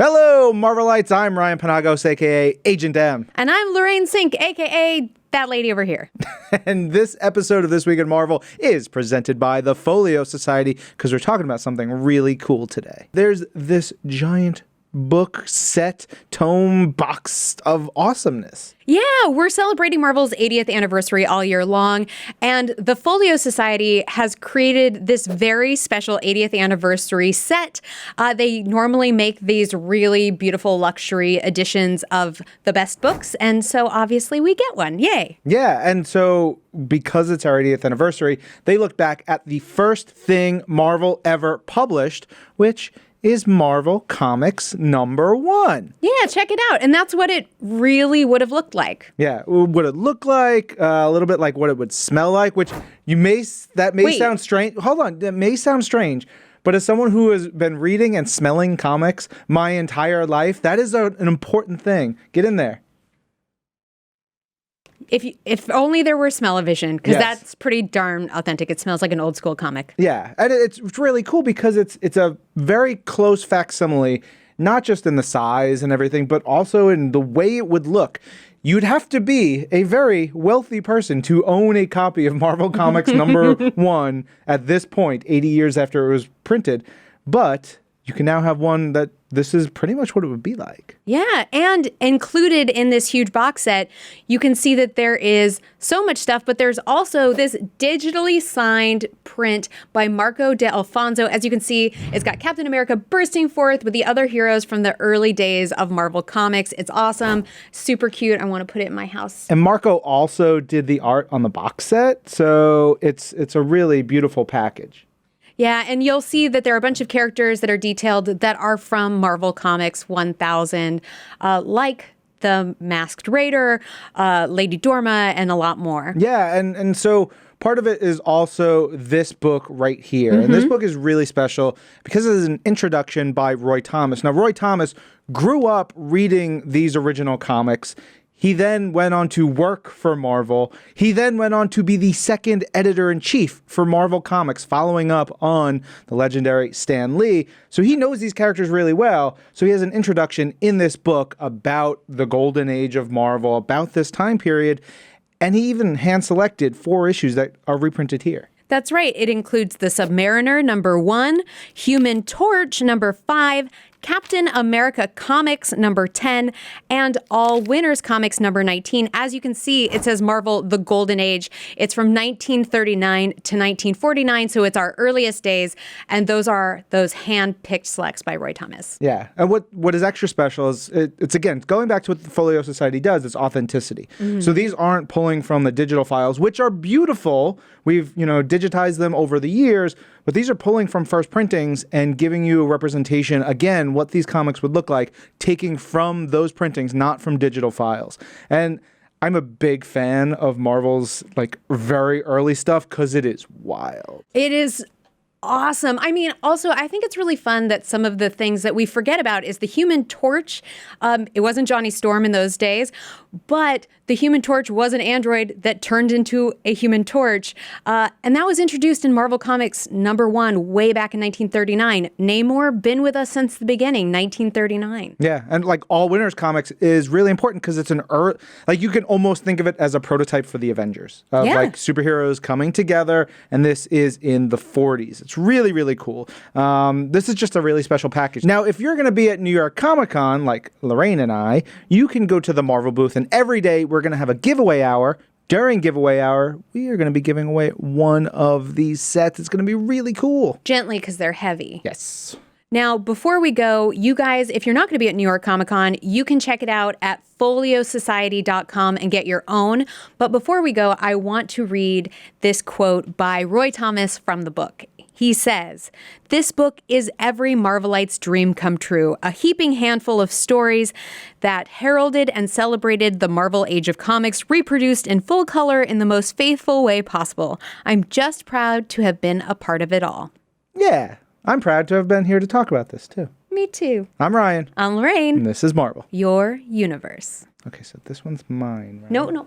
Hello, Marvelites. I'm Ryan Panagos, a.k.a. Agent M. And I'm Lorraine Sink, a.k.a. that lady over here. And this episode of This Week in Marvel is presented by the Folio Society because we're talking about something really cool today. There's this giant book set, tome box of awesomeness. Yeah, we're celebrating Marvel's 80th anniversary all year long, and the Folio Society has created this very special 80th anniversary set. They normally make these really beautiful luxury editions of the best books, and so obviously we get one. Yay! Yeah, and so because it's our 80th anniversary, they look back at the first thing Marvel ever published, which is Marvel Comics #1. Yeah, check it out. And that's what it really would have looked like. Yeah, what it looked like, a little bit like what it would smell like, which may sound strange. Hold on, that may sound strange, but as someone who has been reading and smelling comics my entire life, that is an important thing. Get in there. If only there were smell-o-vision, because Yes. that's pretty darn authentic. It smells like an old school comic. Yeah, and it's really cool because it's a very close facsimile, not just in the size and everything, but also in the way it would look. You'd have to be a very wealthy person to own a copy of Marvel Comics #1 at this point, 80 years after it was printed. But you can now have one that this is pretty much what it would be like. Yeah, and included in this huge box set, you can see that there is so much stuff, but there's also this digitally signed print by Marco de Alfonso. As you can see, it's got Captain America bursting forth with the other heroes from the early days of Marvel Comics. It's awesome, super cute. I want to put it in my house. And Marco also did the art on the box set, so it's a really beautiful package. Yeah, and you'll see that there are a bunch of characters that are detailed that are from Marvel Comics 1000, like the Masked Raider, Lady Dorma, and a lot more. Yeah, and so part of it is also this book right here. And this book is really special because it is an introduction by Roy Thomas. Now, Roy Thomas grew up reading these original comics. He then went on to work for Marvel. He then went on to be the second editor-in-chief for Marvel Comics, following up on the legendary Stan Lee. So he knows these characters really well. So he has an introduction in this book about the golden age of Marvel, about this time period. And he even hand-selected 4 issues that are reprinted here. That's right. It includes the Submariner #1, Human Torch #5, Captain America Comics #10, and All Winners Comics #19. As you can see, it says Marvel The Golden Age. It's from 1939 to 1949, so it's our earliest days, and those are those hand-picked selects by Roy Thomas. Yeah, and what is extra special is it's again going back to what the Folio Society does. It's authenticity. So these aren't pulling from the digital files, which are beautiful. We've digitized them over the years, but these are pulling from first printings and giving you a representation again what these comics would look like, taking from those printings, not from digital files. And I'm a big fan of Marvel's very early stuff because it is wild. It is awesome. I mean, also, I think it's really fun that some of the things that we forget about is the Human Torch. It wasn't Johnny Storm in those days, but the Human Torch was an android that turned into a Human Torch. And that was introduced in Marvel Comics #1 way back in 1939. Namor, been with us since the beginning, 1939. Yeah, and All Winners Comics is really important because it's you can almost think of it as a prototype for the Avengers. Of superheroes coming together, and this is in the 40s. It's really, really cool. This is just a really special package. Now, if you're going to be at New York Comic Con, like Lorraine and I, you can go to the Marvel booth, and every day we're going to have a giveaway hour. During giveaway hour, we are going to be giving away one of these sets. It's going to be really cool. Gently, because they're heavy. Yes. Now, before we go, you guys, if you're not going to be at New York Comic Con, you can check it out at foliosociety.com and get your own. But before we go, I want to read this quote by Roy Thomas from the book. He says, "This book is every Marvelite's dream come true, a heaping handful of stories that heralded and celebrated the Marvel Age of Comics, reproduced in full color in the most faithful way possible. I'm just proud to have been a part of it all." Yeah, I'm proud to have been here to talk about this, too. Me too. I'm Ryan. I'm Lorraine. And this is Marvel. Your universe. Okay, so this one's mine, right? No.